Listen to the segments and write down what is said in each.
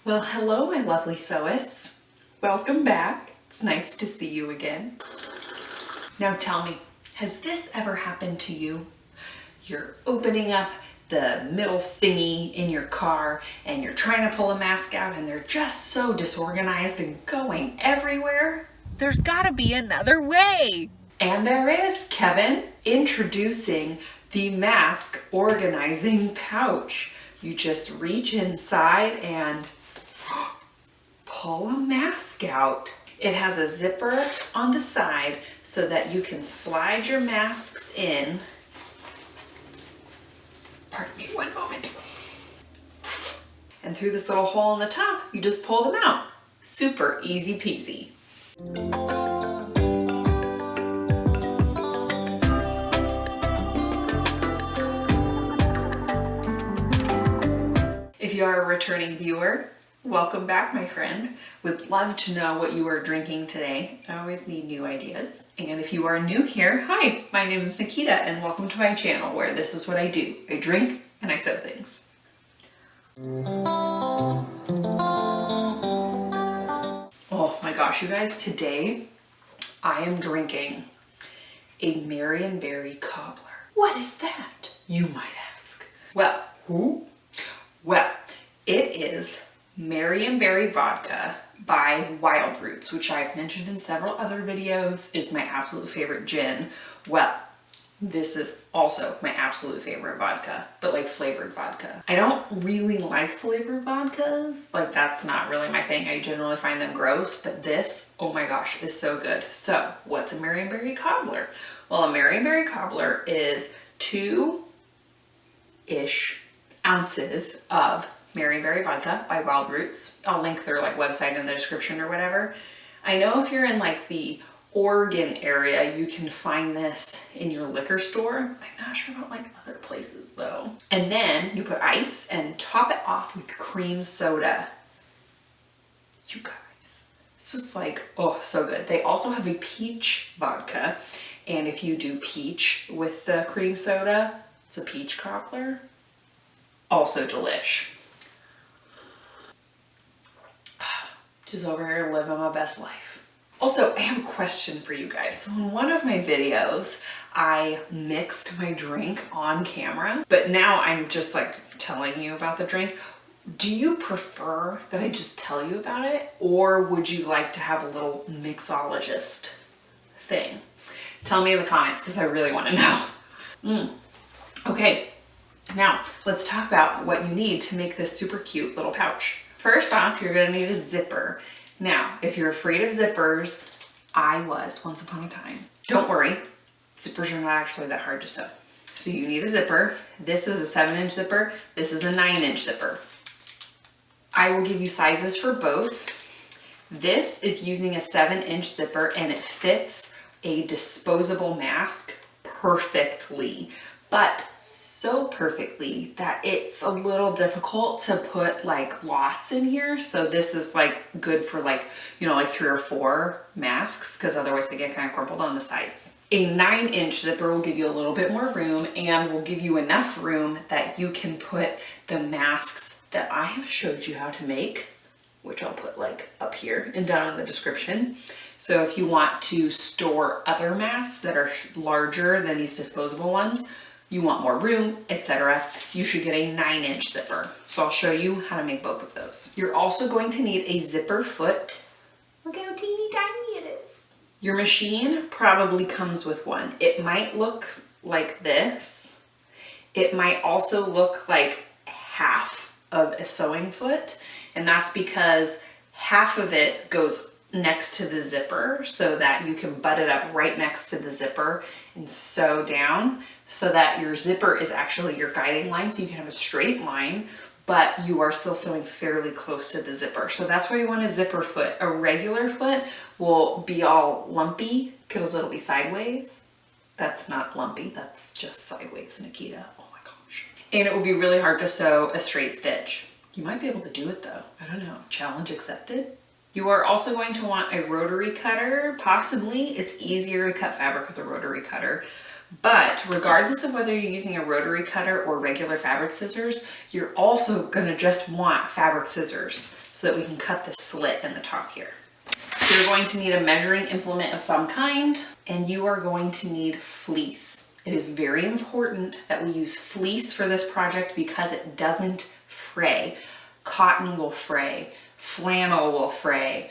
Well, hello, my lovely sewists. Welcome back. It's nice to see you again. Now tell me, has this ever happened to you? You're opening up the middle thingy in your car and you're trying to pull a mask out and they're just so disorganized and going everywhere. There's gotta be another way. And there is, Kevin. Introducing the mask organizing pouch. You just reach inside and pull a mask out. It has a zipper on the side so that you can slide your masks in. Pardon me one moment. And through this little hole in the top, you just pull them out. Super easy peasy. If you are a returning viewer, welcome back, my friend. Would love to know what you are drinking today. I always need new ideas. And if you are new here, hi, my name is Nikita and welcome to my channel where this is what I do. I drink and I sew things. Oh my gosh, you guys, today I am drinking a Marionberry Cobbler. What is that, you might ask? Well, Well, it is Marionberry vodka by Wild Roots, which I've mentioned in several other videos, is my absolute favorite gin. Well, this is also my absolute favorite vodka, but like flavored vodka. I don't really like flavored vodkas. Like that's not really my thing. I generally find them gross, but this, oh my gosh, is so good. So what's a Marionberry Cobbler? Well, a Marionberry Cobbler is 2-ish ounces of Marionberry vodka by Wild Roots. I'll link their website in the description or whatever. I know if you're in the Oregon area, you can find this in your liquor store. I'm not sure about other places though. And then you put ice and top it off with cream soda. You guys, this is oh, so good. They also have a peach vodka. And if you do peach with the cream soda, it's a peach cobbler. Also delish. Just over here living my best life. Also, I have a question for you guys. So in one of my videos, I mixed my drink on camera, but now I'm just telling you about the drink. Do you prefer that I just tell you about it? Or would you like to have a little mixologist thing? Tell me in the comments because I really want to know. Okay. Now, let's talk about what you need to make this super cute little pouch. First off, you're gonna need a zipper. Now, if you're afraid of zippers, I was once upon a time. Don't worry, zippers are not actually that hard to sew. So you need a zipper. This is a 7-inch zipper. This is a 9-inch zipper. I will give you sizes for both. This is using a 7-inch zipper and it fits a disposable mask perfectly, but so perfectly that it's a little difficult to put lots in here. So this is good for 3 or 4 masks because otherwise they get kind of crumpled on the sides. A 9-inch zipper will give you a little bit more room and will give you enough room that you can put the masks that I have showed you how to make, which I'll put up here and down in the description. So if you want to store other masks that are larger than these disposable ones, you want more room, etc., you should get a 9-inch zipper. So I'll show you how to make both of those. You're also going to need a zipper foot. Look how teeny tiny it is. Your machine probably comes with one. It might look like this. It might also look like half of a sewing foot, and that's because half of it goes next to the zipper so that you can butt it up right next to the zipper and sew down so that your zipper is actually your guiding line, so you can have a straight line, but you are still sewing fairly close to the zipper. So that's why you want a zipper foot. A regular foot will be all lumpy because it'll be sideways. That's not lumpy, that's just sideways, Nikita. Oh my gosh. And it will be really hard to sew a straight stitch. You might be able to do it though. I don't know. Challenge accepted. You are also going to want a rotary cutter, possibly. It's easier to cut fabric with a rotary cutter. But regardless of whether you're using a rotary cutter or regular fabric scissors, you're also gonna just want fabric scissors. so that we can cut the slit in the top here. You're going to need a measuring implement of some kind, and you are going to need fleece. It is very important that we use fleece for this project because it doesn't fray. Cotton will fray, flannel will fray.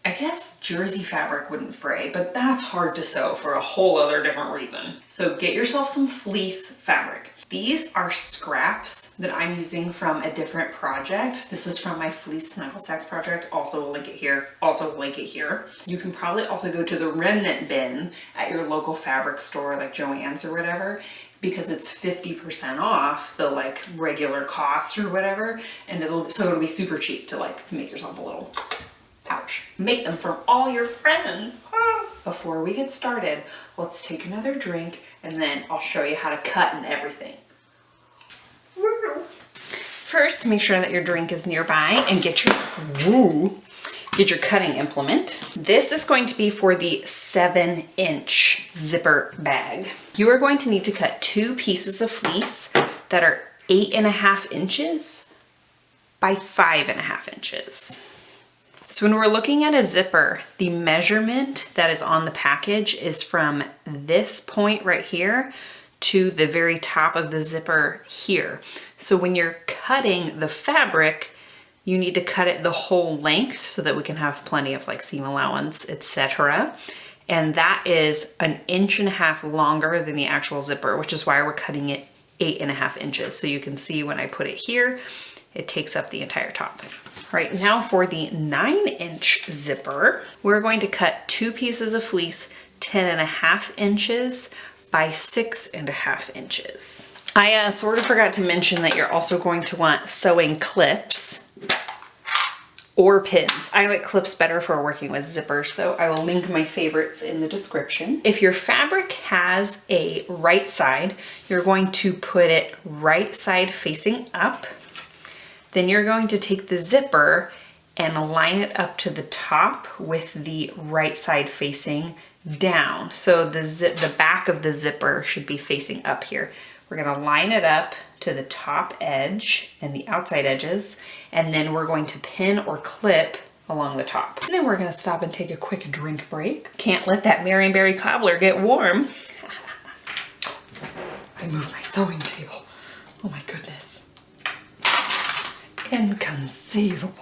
I guess jersey fabric wouldn't fray, but that's hard to sew for a whole other different reason. So get yourself some fleece fabric. These are scraps that I'm using from a different project. This is from my fleece snuggle sacks project. Also will link it here, also will link it here. You can probably also go to the remnant bin at your local fabric store like Joann's or whatever, because it's 50% off the like regular cost or whatever. And it'll be super cheap to like make yourself a little pouch. Make them for all your friends. Before we get started, let's take another drink and then I'll show you how to cut and everything. First, make sure that your drink is nearby and get your cutting implement. This is going to be for the 7-inch zipper bag. You are going to need to cut 2 pieces of fleece that are 8.5 inches by 5.5 inches. So when we're looking at a zipper, the measurement that is on the package is from this point right here to the very top of the zipper here. So when you're cutting the fabric, you need to cut it the whole length so that we can have plenty of like seam allowance, etc. And that is 1.5 inches longer than the actual zipper, which is why we're cutting it 8.5 inches. So you can see when I put it here, it takes up the entire top. All right, now for the 9-inch zipper, we're going to cut 2 pieces of fleece 10.5 inches by 6.5 inches. I sort of forgot to mention that you're also going to want sewing clips or pins. I like clips better for working with zippers, though. I will link my favorites in the description. If your fabric has a right side, you're going to put it right side facing up. Then you're going to take the zipper and line it up to the top with the right side facing down. So the back of the zipper should be facing up here. We're gonna line it up to the top edge and the outside edges, and then we're going to pin or clip along the top. And then we're gonna stop and take a quick drink break. Can't let that Marionberry Cobbler get warm. I moved my sewing table. Oh my goodness. Inconceivable.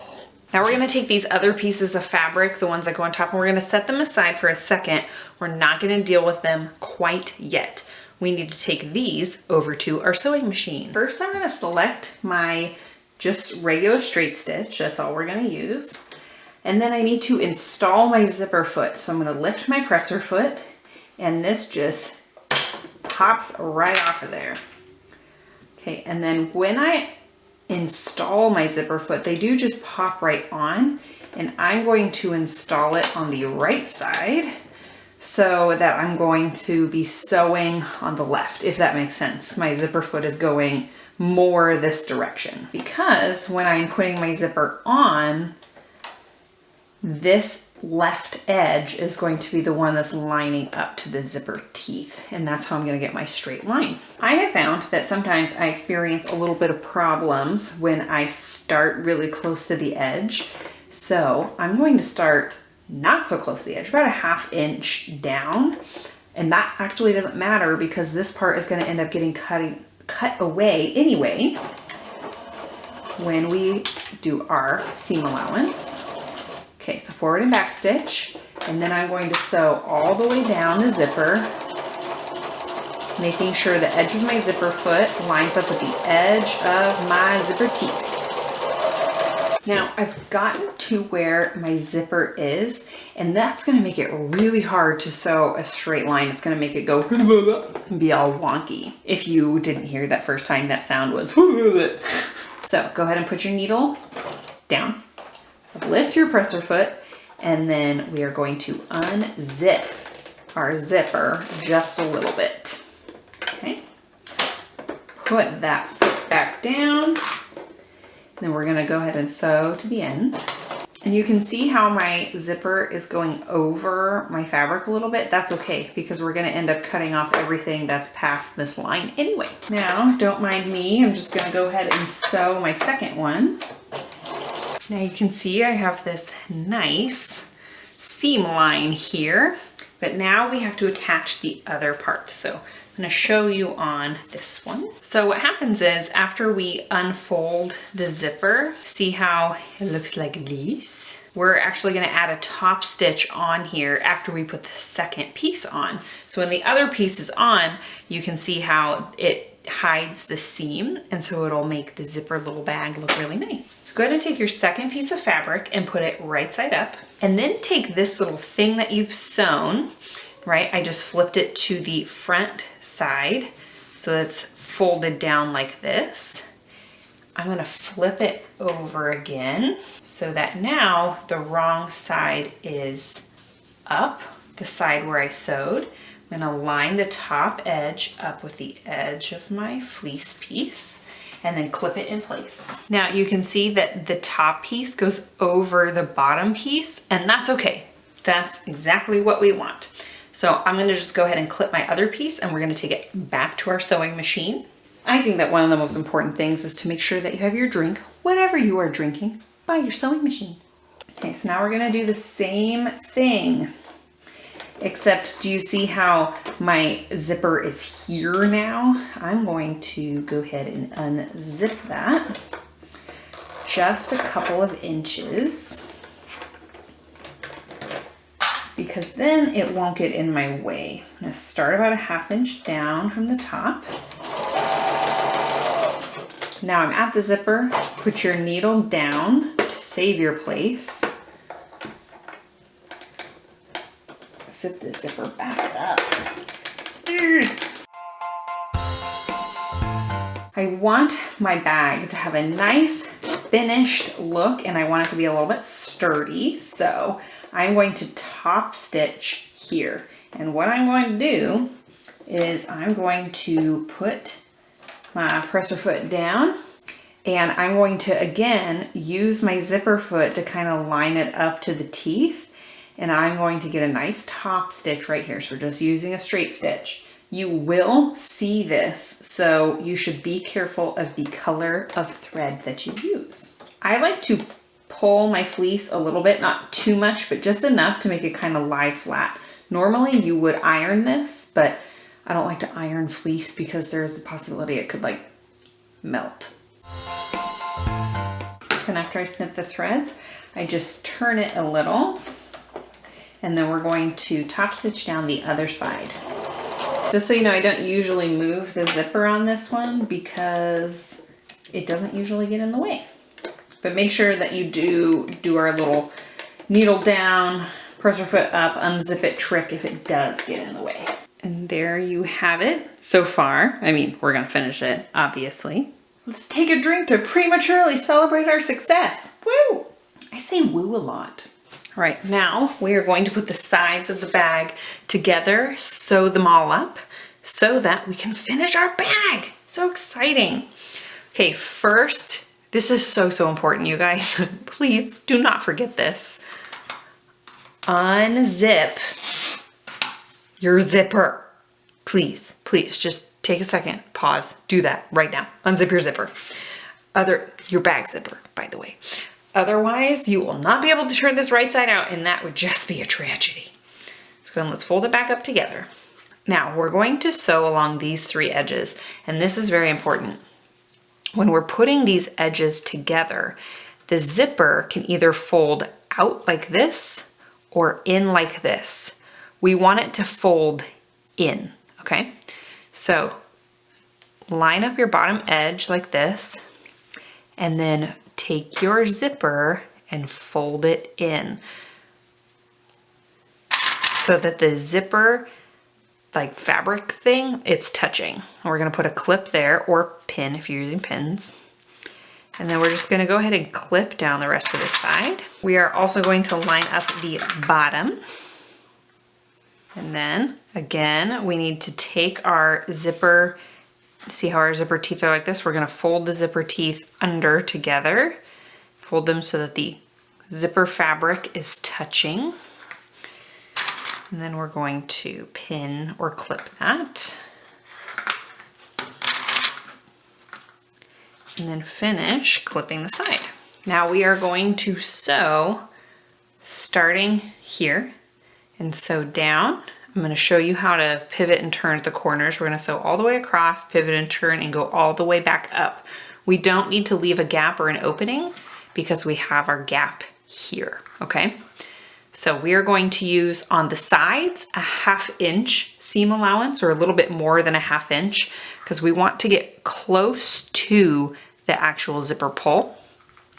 Now we're gonna take these other pieces of fabric, the ones that go on top, and we're gonna set them aside for a second. We're not gonna deal with them quite yet. We need to take these over to our sewing machine. First, I'm gonna select my just regular straight stitch. That's all we're gonna use. And then I need to install my zipper foot. So I'm gonna lift my presser foot, and this just pops right off of there. Okay, and then when I install my zipper foot, they do just pop right on, and I'm going to install it on the right side so that I'm going to be sewing on the left, if that makes sense. My zipper foot is going more this direction because when I'm putting my zipper on, this left edge is going to be the one that's lining up to the zipper teeth, and that's how I'm going to get my straight line. I have found that sometimes I experience a little bit of problems when I start really close to the edge. So I'm going to start not so close to the edge, about 1/2 inch down. And that actually doesn't matter because this part is going to end up getting cut away anyway when we do our seam allowance. Okay, so forward and back stitch, and then I'm going to sew all the way down the zipper, making sure the edge of my zipper foot lines up with the edge of my zipper teeth. Now I've gotten to where my zipper is, and that's gonna make it really hard to sew a straight line. It's gonna make it go and be all wonky. If you didn't hear that first time, that sound was so go ahead and put your needle down. Lift your presser foot, and then we are going to unzip our zipper just a little bit. Okay, put that foot back down. Then we're gonna go ahead and sew to the end. And you can see how my zipper is going over my fabric a little bit. That's okay, because we're gonna end up cutting off everything that's past this line anyway. Now, don't mind me, I'm just gonna go ahead and sew my second one. Now you can see I have this nice seam line here, but now we have to attach the other part. So I'm gonna show you on this one. So what happens is after we unfold the zipper, see how it looks like this? We're actually gonna add a top stitch on here after we put the second piece on. So when the other piece is on, you can see how it hides the seam, and so it'll make the zipper little bag look really nice. So go ahead and take your second piece of fabric and put it right side up, and then take this little thing that you've sewn, right? I just flipped it to the front side, so it's folded down like this. I'm gonna flip it over again so that now the wrong side is up, the side where I sewed. I'm gonna line the top edge up with the edge of my fleece piece and then clip it in place. Now you can see that the top piece goes over the bottom piece, and that's okay. That's exactly what we want. So I'm gonna just go ahead and clip my other piece, and we're gonna take it back to our sewing machine. I think that one of the most important things is to make sure that you have your drink, whatever you are drinking, by your sewing machine. Okay, so now we're gonna do the same thing. Except, do you see how my zipper is here now? I'm going to go ahead and unzip that just a couple of inches, because then it won't get in my way. I'm gonna start about a ½ inch down from the top. Now I'm at the zipper. Put your needle down to save your place. Zip the zipper back up. I want my bag to have a nice finished look, and I want it to be a little bit sturdy. So I'm going to top stitch here. And what I'm going to do is I'm going to put my presser foot down, and I'm going to again use my zipper foot to kind of line it up to the teeth. And I'm going to get a nice top stitch right here. So we're just using a straight stitch. You will see this, so you should be careful of the color of thread that you use. I like to pull my fleece a little bit, not too much, but just enough to make it kind of lie flat. Normally you would iron this, but I don't like to iron fleece because there's the possibility it could like melt. Then after I snip the threads, I just turn it a little, and then we're going to top stitch down the other side. Just so you know, I don't usually move the zipper on this one because it doesn't usually get in the way. But make sure that you do our little needle down, presser foot up, unzip it trick if it does get in the way. And there you have it so far. I mean, we're gonna finish it, obviously. Let's take a drink to prematurely celebrate our success. Woo! I say woo a lot. All right, now we are going to put the sides of the bag together, sew them all up so that we can finish our bag. So exciting. Okay, first, this is so important, you guys. Please do not forget this. Unzip your zipper. Please, just take a second, pause, do that right now. Unzip your zipper. Your bag zipper, by the way. Otherwise, you will not be able to turn this right side out, and that would just be a tragedy. So then let's fold it back up together. Now we're going to sew along these 3 edges, and this is very important. When we're putting these edges together, the zipper can either fold out like this or in like this. We want it to fold in, okay? So line up your bottom edge like this, and then take your zipper and fold it in so that the zipper, like fabric thing, it's touching. We're gonna put a clip there, or pin if you're using pins. And then we're just gonna go ahead and clip down the rest of the side. We are also going to line up the bottom. And then again, we need to take our zipper. See how our zipper teeth are like this? We're gonna fold the zipper teeth under together. Fold them so that the zipper fabric is touching. And then we're going to pin or clip that. And then finish clipping the side. Now we are going to sew starting here and sew down. I'm going to show you how to pivot and turn at the corners. We're going to sew all the way across, pivot and turn, and go all the way back up. We don't need to leave a gap or an opening because we have our gap here, okay? So we are going to use on the sides a 1/2 inch seam allowance, or a little bit more than a 1/2 inch, because we want to get close to the actual zipper pull.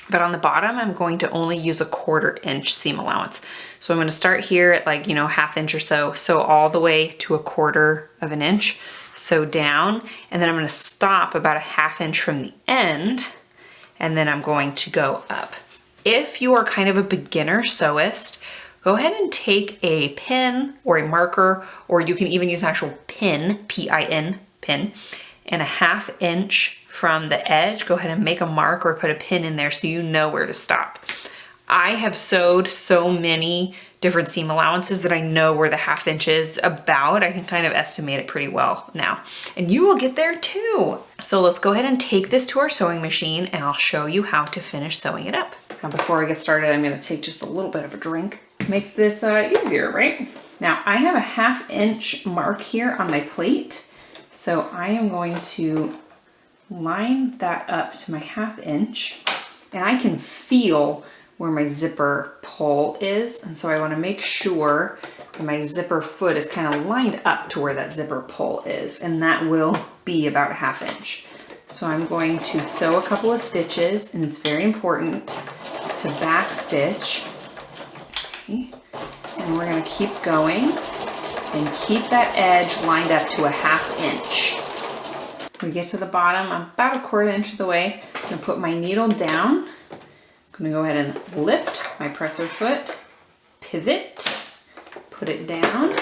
But on the bottom, I'm going to only use a 1/4 inch seam allowance. So I'm going to start here at like, 1/2 inch or so, sew all the way to a 1/4 of an inch, sew down, and then I'm going to stop about a 1/2 inch from the end, and then I'm going to go up. If you are kind of a beginner sewist, go ahead and take a pin or a marker, or you can even use an actual pin, P-I-N, pin, and a 1/2 inch from the edge, go ahead and make a mark or put a pin in there so you know where to stop. I have sewed so many different seam allowances that I know where the 1/2 inch is about. I can kind of estimate it pretty well now. And you will get there too. So let's go ahead and take this to our sewing machine and I'll show you how to finish sewing it up. Now before I get started, I'm gonna take just a little bit of a drink. Makes this easier, right? Now I have a 1/2 inch mark here on my plate. So I am going to line that up to my 1/2 inch, and I can feel where my zipper pull is, and so I want to make sure that my zipper foot is kind of lined up to where that zipper pull is, and that will be about a 1/2 inch. So I'm going to sew a couple of stitches, and it's very important to back stitch. Okay. And we're going to keep going and keep that edge lined up to a 1/2 inch. We get to the bottom, I'm about a 1/4 inch of the way. I'm gonna put my needle down. I'm gonna go ahead and lift my presser foot, pivot, put it down,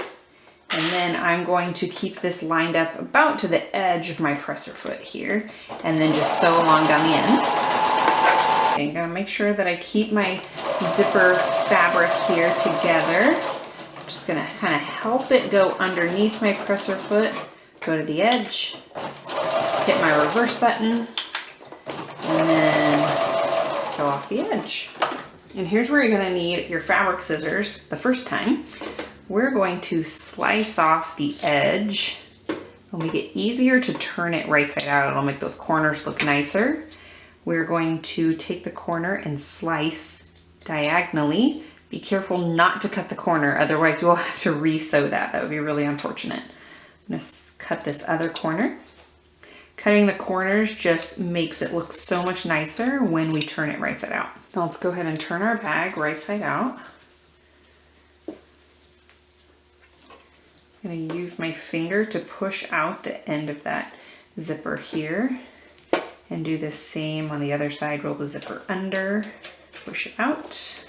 and then I'm going to keep this lined up about to the edge of my presser foot here, and then just sew along down the end. Okay, I'm gonna make sure that I keep my zipper fabric here together. I'm just gonna kind of help it go underneath my presser foot, go to the edge, hit my reverse button, and then sew off the edge. And here's where you're gonna need your fabric scissors the first time. We're going to slice off the edge. It'll make it easier to turn it right side out. It'll make those corners look nicer. We're going to take the corner and slice diagonally. Be careful not to cut the corner, otherwise you will have to re-sew that. That would be really unfortunate. I'm gonna cut this other corner. Cutting the corners just makes it look so much nicer when we turn it right side out. Now let's go ahead and turn our bag right side out. I'm going to use my finger to push out the end of that zipper here, and do the same on the other side. Roll the zipper under, push it out,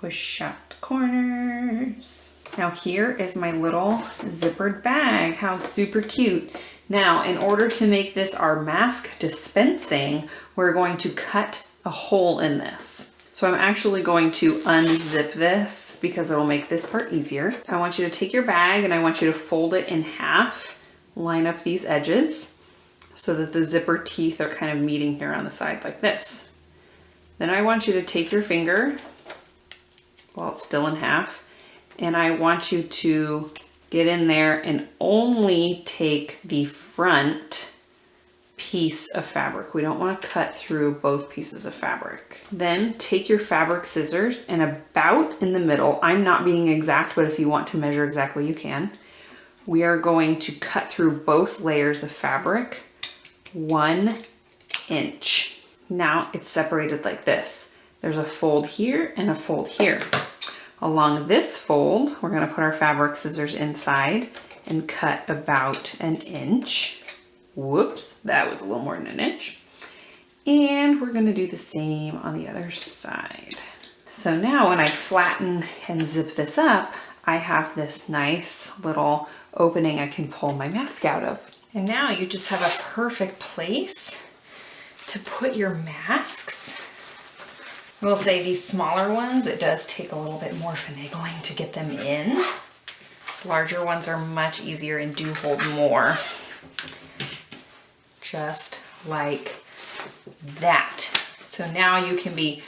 push out the corners. Now here is my little zippered bag. How super cute. Now, in order to make this our mask dispensing, we're going to cut a hole in this. So I'm actually going to unzip this because it'll make this part easier. I want you to take your bag and I want you to fold it in half, line up these edges so that the zipper teeth are kind of meeting here on the side like this. Then I want you to take your finger while it's still in half, and I want you to get in there and only take the front piece of fabric. We don't want to cut through both pieces of fabric. Then take your fabric scissors and about in the middle, I'm not being exact, but if you want to measure exactly, you can. We are going to cut through both layers of fabric 1 inch. Now it's separated like this. There's a fold here and a fold here. Along this fold, we're going to put our fabric scissors inside and cut about 1 inch. Whoops, that was a little more than 1 inch. And we're going to do the same on the other side. So now when I flatten and zip this up, I have this nice little opening I can pull my mask out of. And now you just have a perfect place to put your masks. I will say these smaller ones, it does take a little bit more finagling to get them in. These larger ones are much easier and do hold more. Just like that. So now you can be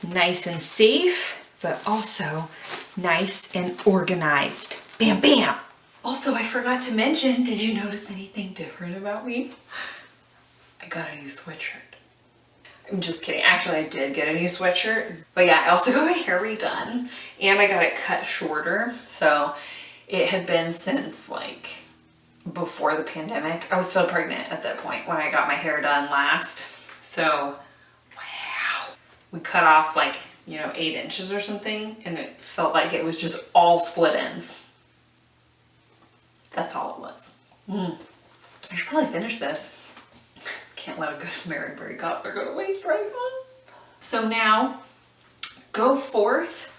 nice and safe, but also nice and organized. Bam, bam. Also, I forgot to mention, did you notice anything different about me? I got a new sweatshirt. I'm just kidding. Actually, I did get a new sweatshirt. But yeah, I also got my hair redone and I got it cut shorter. So it had been since like before the pandemic. I was still pregnant at that point when I got my hair done last. So, wow. We cut off like, 8 inches or something and it felt like it was just all split ends. That's all it was. I should probably finish this. Can't let a good Marionberry Cobbler go to waste, right, Mom? So now, go forth,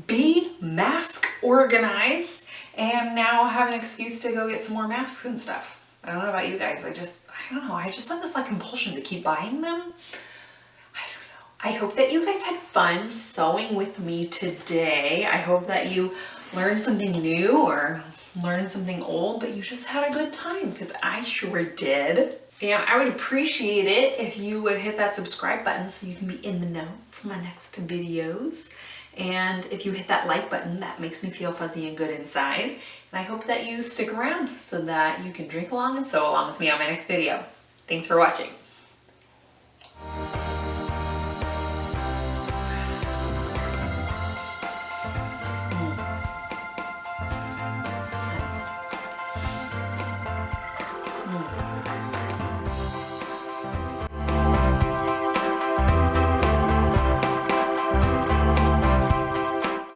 be mask organized, and now have an excuse to go get some more masks and stuff. I don't know about you guys. I don't know. I just have this like compulsion to keep buying them. I don't know. I hope that you guys had fun sewing with me today. I hope that you learned something new or learned something old, but you just had a good time because I sure did. And I would appreciate it if you would hit that subscribe button so you can be in the know for my next videos. And if you hit that like button, that makes me feel fuzzy and good inside. And I hope that you stick around so that you can drink along and sew along with me on my next video. Thanks for watching.